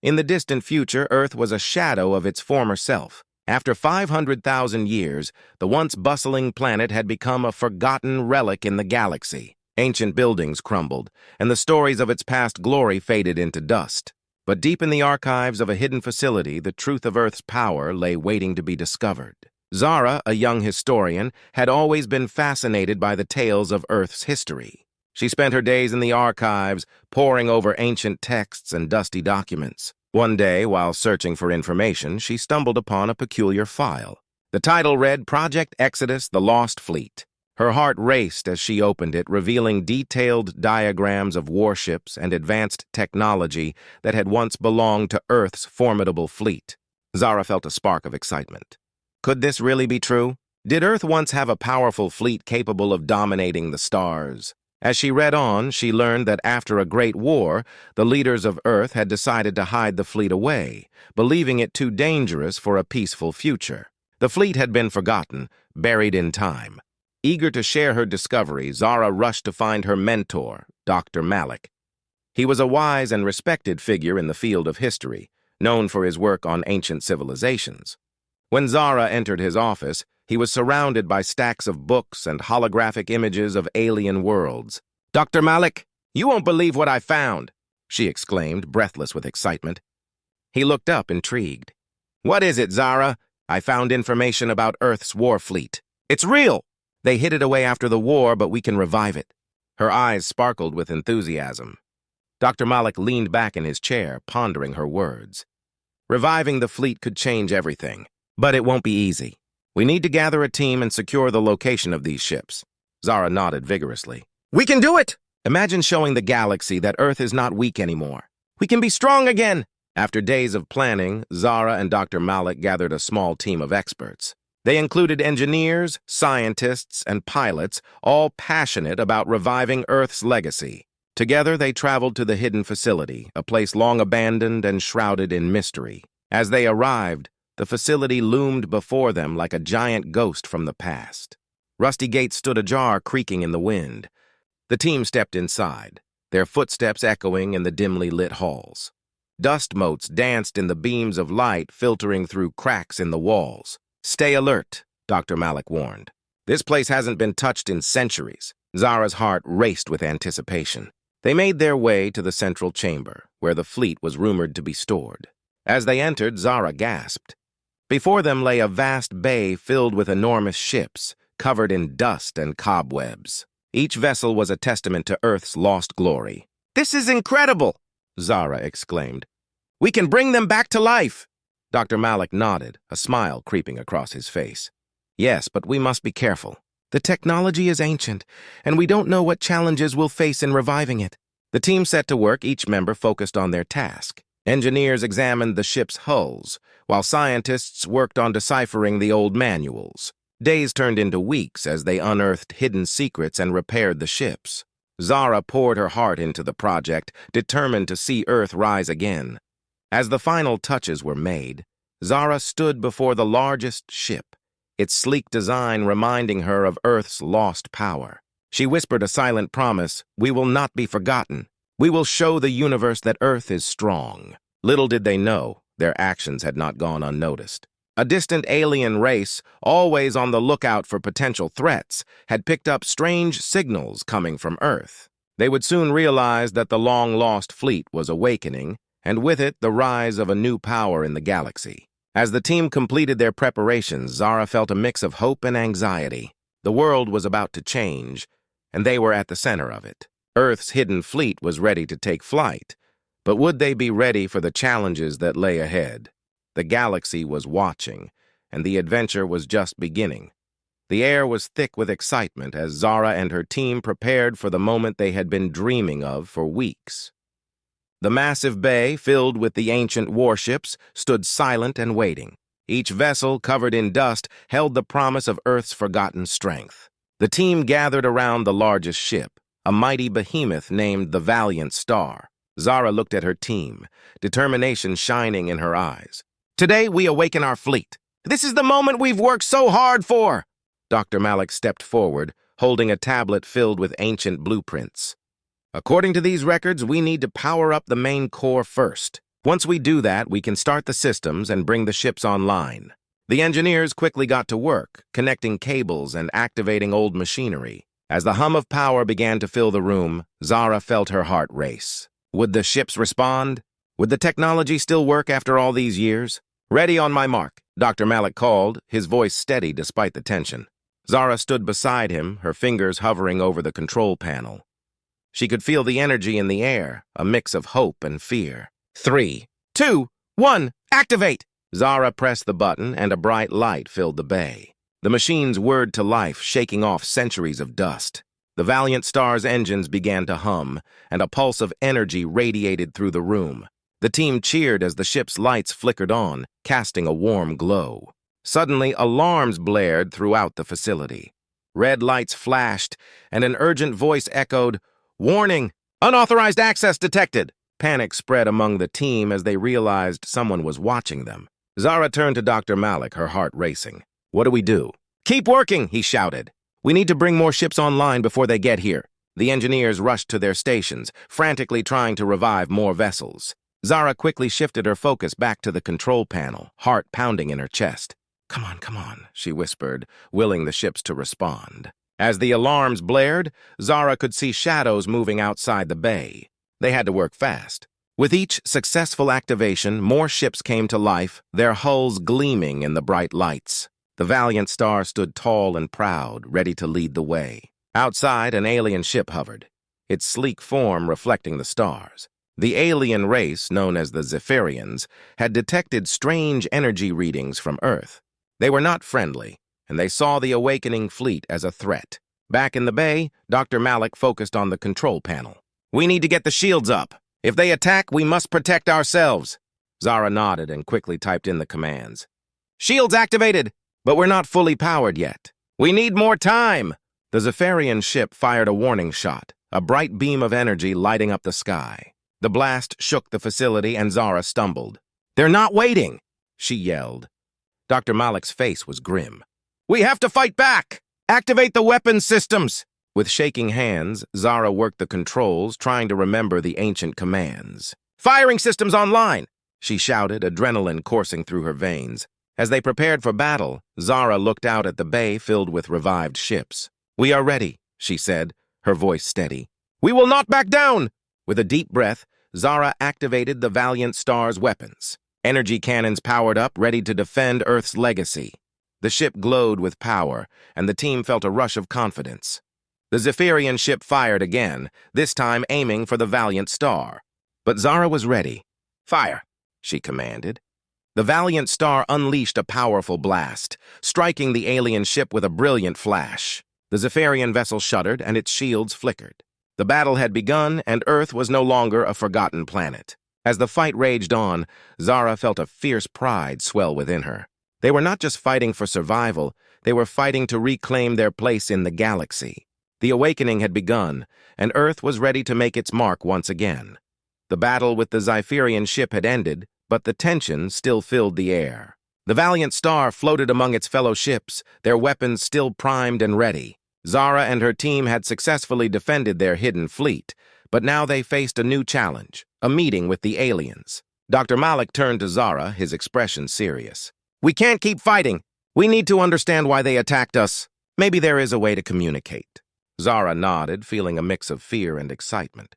In the distant future, Earth was a shadow of its former self. After 500,000 years, the once bustling planet had become a forgotten relic in the galaxy. Ancient buildings crumbled, and the stories of its past glory faded into dust. But deep in the archives of a hidden facility, the truth of Earth's power lay waiting to be discovered. Zara, a young historian, had always been fascinated by the tales of Earth's history. She spent her days in the archives, poring over ancient texts and dusty documents. One day, while searching for information, she stumbled upon a peculiar file. The title read, Project Exodus, The Lost Fleet. Her heart raced as she opened it, revealing detailed diagrams of warships and advanced technology that had once belonged to Earth's formidable fleet. Zara felt a spark of excitement. Could this really be true? Did Earth once have a powerful fleet capable of dominating the stars? As she read on, she learned that after a great war, the leaders of Earth had decided to hide the fleet away, believing it too dangerous for a peaceful future. The fleet had been forgotten, buried in time. Eager to share her discovery, Zara rushed to find her mentor, Dr. Malik. He was a wise and respected figure in the field of history, known for his work on ancient civilizations. When Zara entered his office, he was surrounded by stacks of books and holographic images of alien worlds. "Dr. Malik, you won't believe what I found," she exclaimed, breathless with excitement. He looked up, intrigued. "What is it, Zara?" "I found information about Earth's war fleet. It's real! They hid it away after the war, but we can revive it." Her eyes sparkled with enthusiasm. Dr. Malik leaned back in his chair, pondering her words. Reviving the fleet could change everything, but it won't be easy. We need to gather a team and secure the location of these ships. Zara nodded vigorously. "We can do it!" "Imagine showing the galaxy that Earth is not weak anymore. We can be strong again!" After days of planning, Zara and Dr. Malik gathered a small team of experts. They included engineers, scientists, and pilots, all passionate about reviving Earth's legacy. Together, they traveled to the hidden facility, a place long abandoned and shrouded in mystery. As they arrived, the facility loomed before them like a giant ghost from the past. Rusty gates stood ajar, creaking in the wind. The team stepped inside, their footsteps echoing in the dimly lit halls. Dust motes danced in the beams of light filtering through cracks in the walls. "Stay alert," Dr. Malik warned. "This place hasn't been touched in centuries." Zara's heart raced with anticipation. They made their way to the central chamber, where the fleet was rumored to be stored. As they entered, Zara gasped. Before them lay a vast bay filled with enormous ships, covered in dust and cobwebs. Each vessel was a testament to Earth's lost glory. "This is incredible!" Zara exclaimed. "We can bring them back to life!" Dr. Malik nodded, a smile creeping across his face. "Yes, but we must be careful. The technology is ancient, and we don't know what challenges we'll face in reviving it." The team set to work, each member focused on their task. Engineers examined the ship's hulls, while scientists worked on deciphering the old manuals. Days turned into weeks as they unearthed hidden secrets and repaired the ships. Zara poured her heart into the project, determined to see Earth rise again. As the final touches were made, Zara stood before the largest ship, its sleek design reminding her of Earth's lost power. She whispered a silent promise, "We will not be forgotten. We will show the universe that Earth is strong." Little did they know, their actions had not gone unnoticed. A distant alien race, always on the lookout for potential threats, had picked up strange signals coming from Earth. They would soon realize that the long-lost fleet was awakening, and with it the rise of a new power in the galaxy. As the team completed their preparations, Zara felt a mix of hope and anxiety. The world was about to change, and they were at the center of it. Earth's hidden fleet was ready to take flight, but would they be ready for the challenges that lay ahead? The galaxy was watching, and the adventure was just beginning. The air was thick with excitement as Zara and her team prepared for the moment they had been dreaming of for weeks. The massive bay, filled with the ancient warships, stood silent and waiting. Each vessel, covered in dust, held the promise of Earth's forgotten strength. The team gathered around the largest ship, a mighty behemoth named the Valiant Star. Zara looked at her team, determination shining in her eyes. "Today we awaken our fleet. This is the moment we've worked so hard for." Dr. Malik stepped forward, holding a tablet filled with ancient blueprints. "According to these records, we need to power up the main core first. Once we do that, we can start the systems and bring the ships online. The engineers quickly got to work, connecting cables and activating old machinery. As the hum of power began to fill the room, Zara felt her heart race. Would the ships respond? Would the technology still work after all these years? "Ready on my mark," Dr. Malik called, his voice steady despite the tension. Zara stood beside him, her fingers hovering over the control panel. She could feel the energy in the air, a mix of hope and fear. 3, 2, 1, activate! Zara pressed the button, and a bright light filled the bay. The machines whirred to life, shaking off centuries of dust. The Valiant Star's engines began to hum, and a pulse of energy radiated through the room. The team cheered as the ship's lights flickered on, casting a warm glow. Suddenly, alarms blared throughout the facility. Red lights flashed, and an urgent voice echoed, "Warning! Unauthorized access detected!" Panic spread among the team as they realized someone was watching them. Zara turned to Dr. Malik, her heart racing. "What do we do?" "Keep working," he shouted. "We need to bring more ships online before they get here." The engineers rushed to their stations, frantically trying to revive more vessels. Zara quickly shifted her focus back to the control panel, heart pounding in her chest. Come on," she whispered, willing the ships to respond. As the alarms blared, Zara could see shadows moving outside the bay. They had to work fast. With each successful activation, more ships came to life, their hulls gleaming in the bright lights. The Valiant Star stood tall and proud, ready to lead the way. Outside, an alien ship hovered, its sleek form reflecting the stars. The alien race, known as the Zephyrians, had detected strange energy readings from Earth. They were not friendly, and they saw the awakening fleet as a threat. Back in the bay, Dr. Malik focused on the control panel. "We need to get the shields up. If they attack, we must protect ourselves." Zara nodded and quickly typed in the commands. "Shields activated, but we're not fully powered yet. We need more time." The Zephyrian ship fired a warning shot, a bright beam of energy lighting up the sky. The blast shook the facility and Zara stumbled. "They're not waiting," she yelled. Dr. Malik's face was grim. "We have to fight back! Activate the weapons systems!" With shaking hands, Zara worked the controls, trying to remember the ancient commands. "Firing systems online!" she shouted, adrenaline coursing through her veins. As they prepared for battle, Zara looked out at the bay filled with revived ships. "We are ready," she said, her voice steady. "We will not back down!" With a deep breath, Zara activated the Valiant Star's weapons. Energy cannons powered up, ready to defend Earth's legacy. The ship glowed with power, and the team felt a rush of confidence. The Zephyrian ship fired again, this time aiming for the Valiant Star. But Zara was ready. "Fire," she commanded. The Valiant Star unleashed a powerful blast, striking the alien ship with a brilliant flash. The Zephyrian vessel shuddered, and its shields flickered. The battle had begun, and Earth was no longer a forgotten planet. As the fight raged on, Zara felt a fierce pride swell within her. They were not just fighting for survival, they were fighting to reclaim their place in the galaxy. The awakening had begun, and Earth was ready to make its mark once again. The battle with the Zephyrian ship had ended, but the tension still filled the air. The Valiant Star floated among its fellow ships, their weapons still primed and ready. Zara and her team had successfully defended their hidden fleet, but now they faced a new challenge, a meeting with the aliens. Dr. Malik turned to Zara, his expression serious. "We can't keep fighting. We need to understand why they attacked us. Maybe there is a way to communicate." Zara nodded, feeling a mix of fear and excitement.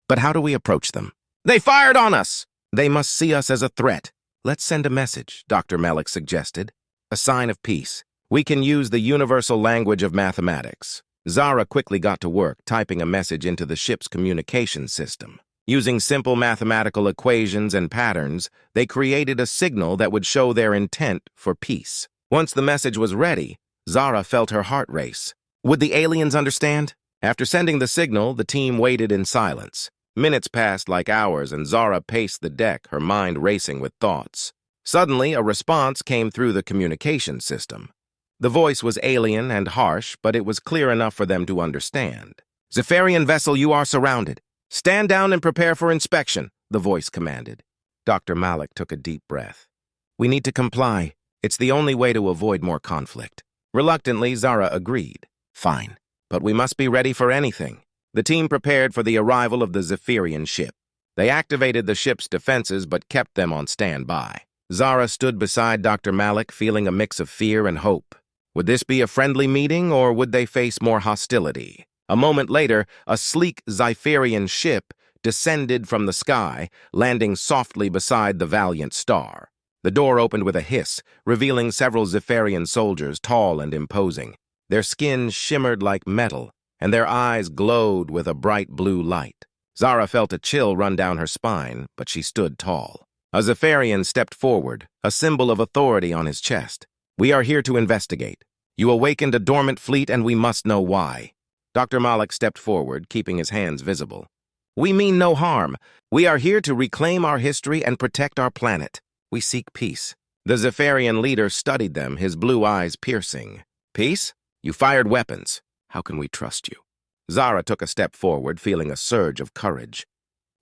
"But how do we approach them?" "They fired on us!" "They must see us as a threat." "Let's send a message," Dr. Malik suggested. "A sign of peace. We can use the universal language of mathematics." Zara quickly got to work, typing a message into the ship's communication system. Using simple mathematical equations and patterns, they created a signal that would show their intent for peace. Once the message was ready, Zara felt her heart race. Would the aliens understand? After sending the signal, the team waited in silence. Minutes passed like hours, and Zara paced the deck, her mind racing with thoughts. Suddenly, a response came through the communication system. The voice was alien and harsh, but it was clear enough for them to understand. "Zephyrian vessel, you are surrounded. Stand down and prepare for inspection," the voice commanded. Dr. Malik took a deep breath. "We need to comply. It's the only way to avoid more conflict." Reluctantly, Zara agreed. "Fine, but we must be ready for anything." The team prepared for the arrival of the Zephyrian ship. They activated the ship's defenses but kept them on standby. Zara stood beside Dr. Malik, feeling a mix of fear and hope. Would this be a friendly meeting, or would they face more hostility? A moment later, a sleek Zypherian ship descended from the sky, landing softly beside the valiant star. The door opened with a hiss, revealing several Zypherian soldiers, tall and imposing. Their skin shimmered like metal, and their eyes glowed with a bright blue light. Zara felt a chill run down her spine, but she stood tall. A Zypherian stepped forward, a symbol of authority on his chest. "We are here to investigate. You awakened a dormant fleet, and we must know why." Dr. Malik stepped forward, keeping his hands visible. "We mean no harm. We are here to reclaim our history and protect our planet. We seek peace." The Zypherian leader studied them, his blue eyes piercing. "Peace? You fired weapons. How can we trust you?" Zara took a step forward, feeling a surge of courage.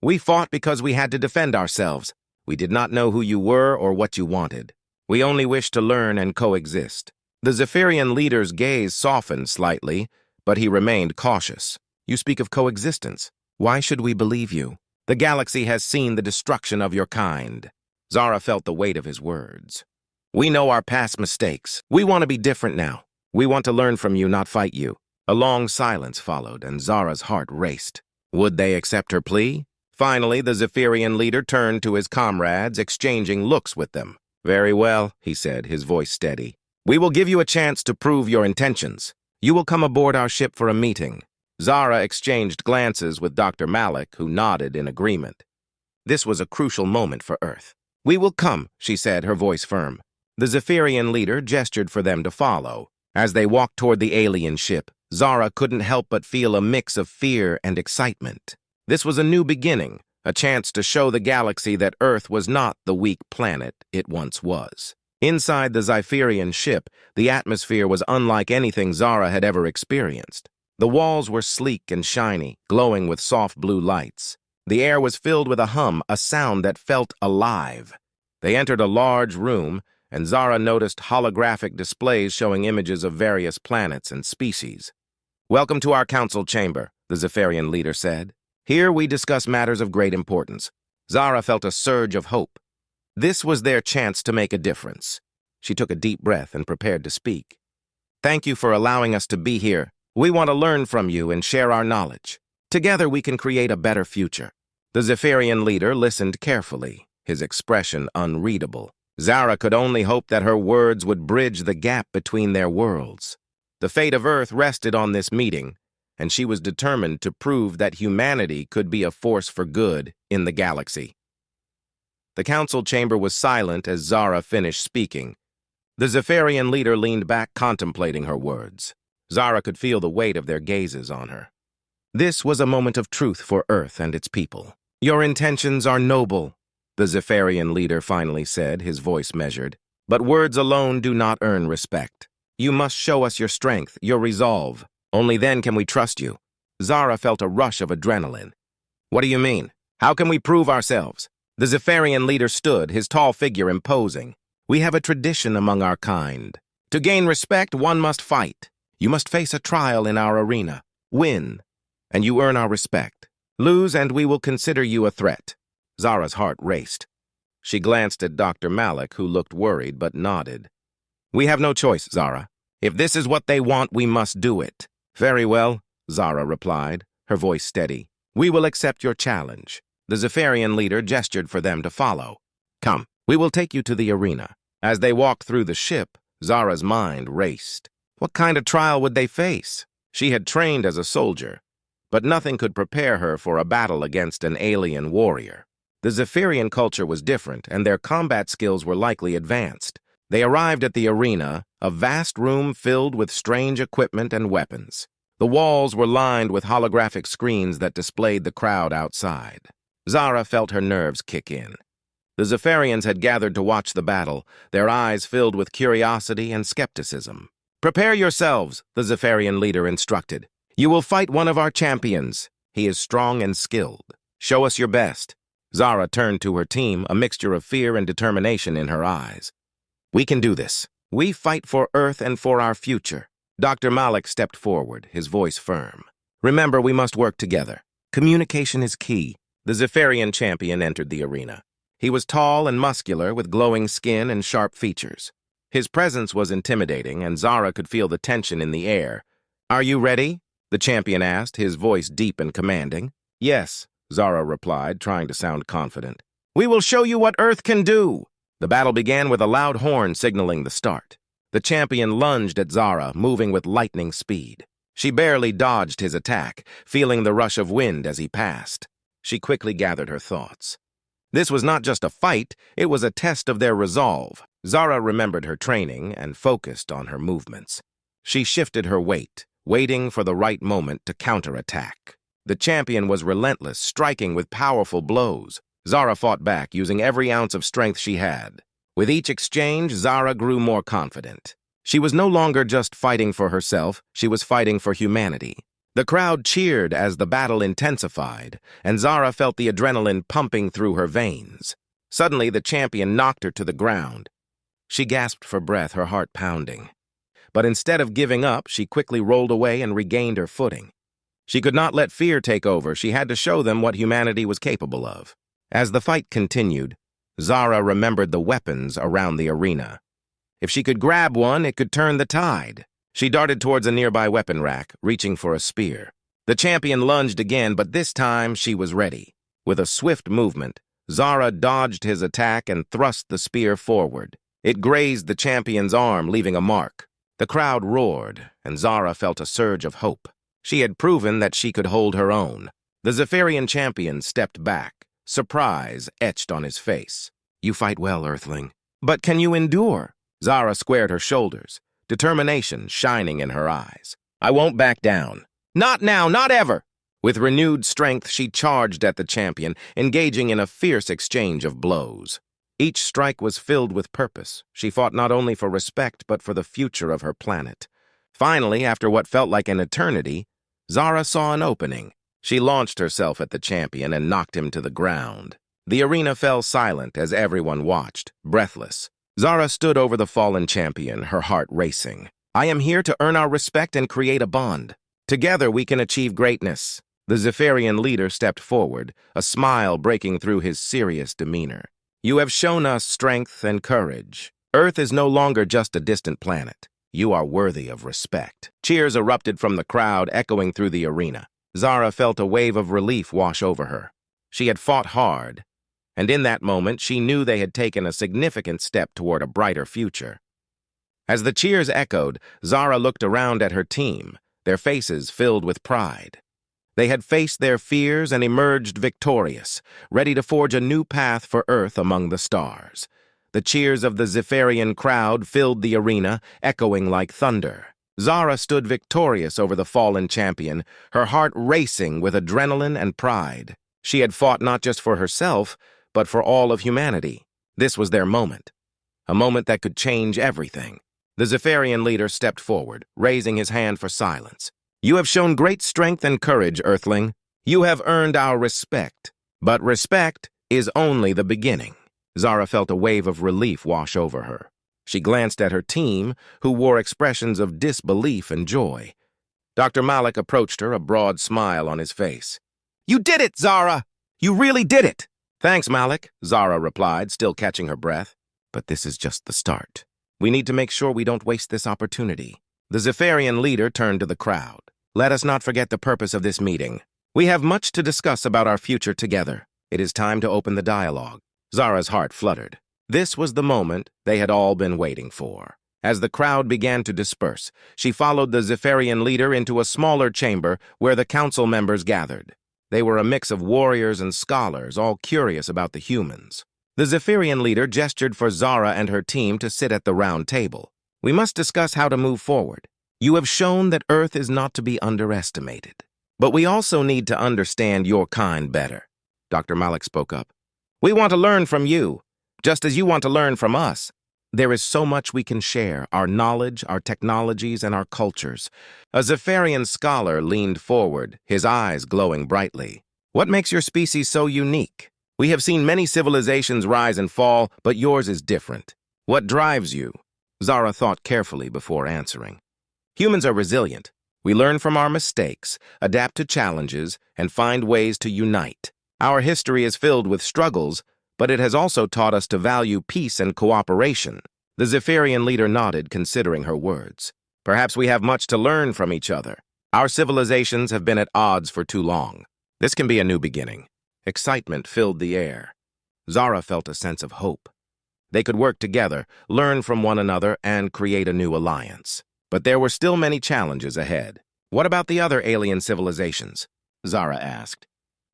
"We fought because we had to defend ourselves. We did not know who you were or what you wanted. We only wished to learn and coexist." The Zypherian leader's gaze softened slightly, but he remained cautious. "You speak of coexistence. Why should we believe you? The galaxy has seen the destruction of your kind." Zara felt the weight of his words. "We know our past mistakes. We want to be different now. We want to learn from you, not fight you." A long silence followed, and Zara's heart raced. Would they accept her plea? Finally, the Zypherian leader turned to his comrades, exchanging looks with them. "Very well," he said, his voice steady. "We will give you a chance to prove your intentions. You will come aboard our ship for a meeting." Zara exchanged glances with Dr. Malik, who nodded in agreement. This was a crucial moment for Earth. "We will come," she said, her voice firm. The Zypherian leader gestured for them to follow. As they walked toward the alien ship, Zara couldn't help but feel a mix of fear and excitement. This was a new beginning, a chance to show the galaxy that Earth was not the weak planet it once was. Inside the Zypherian ship, the atmosphere was unlike anything Zara had ever experienced. The walls were sleek and shiny, glowing with soft blue lights. The air was filled with a hum, a sound that felt alive. They entered a large room, and Zara noticed holographic displays showing images of various planets and species. "Welcome to our council chamber," the Zypherian leader said. "Here we discuss matters of great importance." Zara felt a surge of hope. This was their chance to make a difference. She took a deep breath and prepared to speak. "Thank you for allowing us to be here. We want to learn from you and share our knowledge. Together we can create a better future." The Zypherian leader listened carefully, his expression unreadable. Zara could only hope that her words would bridge the gap between their worlds. The fate of Earth rested on this meeting, and she was determined to prove that humanity could be a force for good in the galaxy. The council chamber was silent as Zara finished speaking. The Zypherian leader leaned back, contemplating her words. Zara could feel the weight of their gazes on her. This was a moment of truth for Earth and its people. "Your intentions are noble," the Zypherian leader finally said, his voice measured. "But words alone do not earn respect. You must show us your strength, your resolve. Only then can we trust you." Zara felt a rush of adrenaline. "What do you mean? How can we prove ourselves?" The Zypherian leader stood, his tall figure imposing. "We have a tradition among our kind. To gain respect, one must fight. You must face a trial in our arena. Win, and you earn our respect. Lose, and we will consider you a threat." Zara's heart raced. She glanced at Dr. Malik, who looked worried but nodded. "We have no choice, Zara. If this is what they want, we must do it." "Very well," Zara replied, her voice steady. "We will accept your challenge." The Zypherian leader gestured for them to follow. "Come, we will take you to the arena." As they walked through the ship, Zara's mind raced. What kind of trial would they face? She had trained as a soldier, but nothing could prepare her for a battle against an alien warrior. The Zypherian culture was different, and their combat skills were likely advanced. They arrived at the arena, a vast room filled with strange equipment and weapons. The walls were lined with holographic screens that displayed the crowd outside. Zara felt her nerves kick in. The Zypherians had gathered to watch the battle, their eyes filled with curiosity and skepticism. "Prepare yourselves," the Zypherian leader instructed. "You will fight one of our champions. He is strong and skilled. Show us your best." Zara turned to her team, a mixture of fear and determination in her eyes. "We can do this. We fight for Earth and for our future." Dr. Malik stepped forward, his voice firm. "Remember, we must work together. Communication is key. The Zephyrian champion entered the arena. He was tall and muscular, with glowing skin and sharp features. His presence was intimidating, and Zara could feel the tension in the air. "Are you ready?" the champion asked, his voice deep and commanding. "Yes," Zara replied, trying to sound confident. "We will show you what Earth can do." The battle began with a loud horn signaling the start. The champion lunged at Zara, moving with lightning speed. She barely dodged his attack, feeling the rush of wind as he passed. She quickly gathered her thoughts. This was not just a fight, it was a test of their resolve. Zara remembered her training and focused on her movements. She shifted her weight, waiting for the right moment to counterattack. The champion was relentless, striking with powerful blows. Zara fought back, using every ounce of strength she had. With each exchange, Zara grew more confident. She was no longer just fighting for herself, she was fighting for humanity. The crowd cheered as the battle intensified, and Zara felt the adrenaline pumping through her veins. Suddenly, the champion knocked her to the ground. She gasped for breath, her heart pounding. But instead of giving up, she quickly rolled away and regained her footing. She could not let fear take over. She had to show them what humanity was capable of. As the fight continued, Zara remembered the weapons around the arena. If she could grab one, it could turn the tide. She darted towards a nearby weapon rack, reaching for a spear. The champion lunged again, but this time she was ready. With a swift movement, Zara dodged his attack and thrust the spear forward. It grazed the champion's arm, leaving a mark. The crowd roared, and Zara felt a surge of hope. She had proven that she could hold her own. The Zephyrian champion stepped back, surprise etched on his face. "You fight well, Earthling. But can you endure?" Zara squared her shoulders, determination shining in her eyes. "I won't back down. Not now, not ever!" With renewed strength, she charged at the champion, engaging in a fierce exchange of blows. Each strike was filled with purpose. She fought not only for respect, but for the future of her planet. Finally, after what felt like an eternity, Zara saw an opening. She launched herself at the champion and knocked him to the ground. The arena fell silent as everyone watched, breathless. Zara stood over the fallen champion, her heart racing. "I am here to earn our respect and create a bond. Together we can achieve greatness." The Zephyrian leader stepped forward, a smile breaking through his serious demeanor. "You have shown us strength and courage. Earth is no longer just a distant planet. You are worthy of respect." Cheers erupted from the crowd, echoing through the arena. Zara felt a wave of relief wash over her. She had fought hard, and in that moment she knew they had taken a significant step toward a brighter future. As the cheers echoed, Zara looked around at her team, their faces filled with pride. They had faced their fears and emerged victorious, ready to forge a new path for Earth among the stars. The cheers of the Zephyrian crowd filled the arena, echoing like thunder. Zara stood victorious over the fallen champion, her heart racing with adrenaline and pride. She had fought not just for herself, but for all of humanity. This was their moment, a moment that could change everything. The Zephyrian leader stepped forward, raising his hand for silence. "You have shown great strength and courage, Earthling. You have earned our respect. But respect is only the beginning." Zara felt a wave of relief wash over her. She glanced at her team, who wore expressions of disbelief and joy. Dr. Malik approached her, a broad smile on his face. "You did it, Zara! You really did it!" "Thanks, Malik," Zara replied, still catching her breath. "But this is just the start. We need to make sure we don't waste this opportunity." The Zephyrian leader turned to the crowd. "Let us not forget the purpose of this meeting. We have much to discuss about our future together. It is time to open the dialogue." Zara's heart fluttered. This was the moment they had all been waiting for. As the crowd began to disperse, she followed the Zephyrian leader into a smaller chamber where the council members gathered. They were a mix of warriors and scholars, all curious about the humans. The Zephyrian leader gestured for Zara and her team to sit at the round table. "We must discuss how to move forward. You have shown that Earth is not to be underestimated. But we also need to understand your kind better." Dr. Malik spoke up. "We want to learn from you, just as you want to learn from us. There is so much we can share, our knowledge, our technologies, and our cultures." A Zephyrian scholar leaned forward, his eyes glowing brightly. "What makes your species so unique? We have seen many civilizations rise and fall, but yours is different. What drives you?" Zara thought carefully before answering. "Humans are resilient. We learn from our mistakes, adapt to challenges, and find ways to unite. Our history is filled with struggles, but it has also taught us to value peace and cooperation. The Zephyrian leader nodded, considering her words. Perhaps we have much to learn from each other. Our civilizations have been at odds for too long. This can be a new beginning. Excitement filled the air. Zara felt a sense of hope. They could work together, learn from one another, and create a new alliance. But there were still many challenges ahead. What about the other alien civilizations? Zara asked.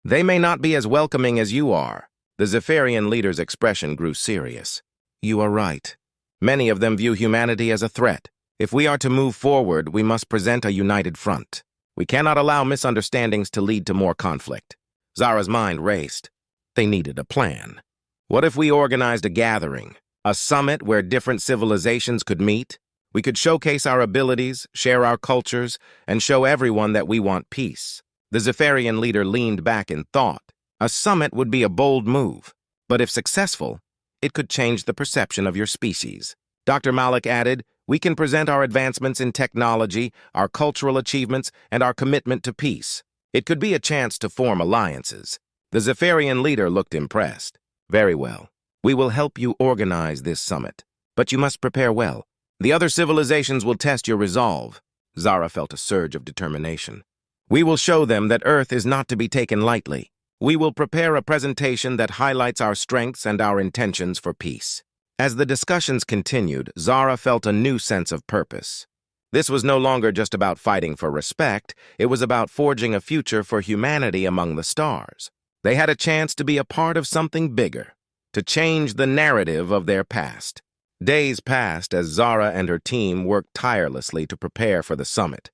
They may not be as welcoming as you are. The Zephyrian leader's expression grew serious. You are right. Many of them view humanity as a threat. If we are to move forward, we must present a united front. We cannot allow misunderstandings to lead to more conflict. Zara's mind raced. They needed a plan. What if we organized a gathering, a summit where different civilizations could meet? We could showcase our abilities, share our cultures, and show everyone that we want peace. The Zephyrian leader leaned back in thought. A summit would be a bold move, but if successful, it could change the perception of your species. Dr. Malik added, we can present our advancements in technology, our cultural achievements, and our commitment to peace. It could be a chance to form alliances. The Zephyrian leader looked impressed. Very well. We will help you organize this summit, but you must prepare well. The other civilizations will test your resolve. Zara felt a surge of determination. We will show them that Earth is not to be taken lightly. We will prepare a presentation that highlights our strengths and our intentions for peace. As the discussions continued, Zara felt a new sense of purpose. This was no longer just about fighting for respect, it was about forging a future for humanity among the stars. They had a chance to be a part of something bigger, to change the narrative of their past. Days passed as Zara and her team worked tirelessly to prepare for the summit.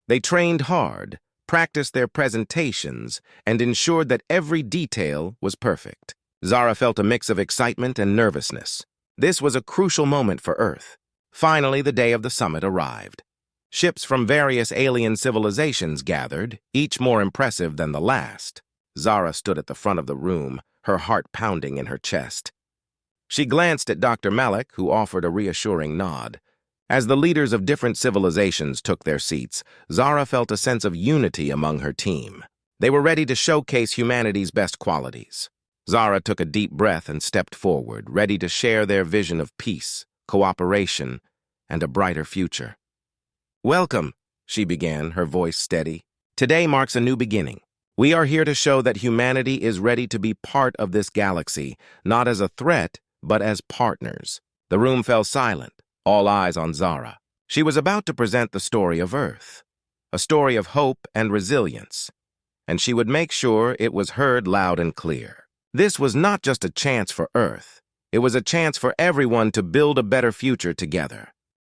They trained hard, practiced their presentations, and ensured that every detail was perfect. Zara felt a mix of excitement and nervousness. This was a crucial moment for Earth. Finally, the day of the summit arrived. Ships from various alien civilizations gathered, each more impressive than the last. Zara stood at the front of the room, her heart pounding in her chest. She glanced at Dr. Malik, who offered a reassuring nod. As the leaders of different civilizations took their seats, Zara felt a sense of unity among her team. They were ready to showcase humanity's best qualities. Zara took a deep breath and stepped forward, ready to share their vision of peace, cooperation, and a brighter future. Welcome, she began, her voice steady. Today marks a new beginning. We are here to show that humanity is ready to be part of this galaxy, not as a threat, but as partners. The room fell silent, all eyes on Zara. She was about to present the story of Earth, a story of hope and resilience, and she would make sure it was heard loud and clear. This was not just a chance for Earth. It was a chance for everyone to build a better future together.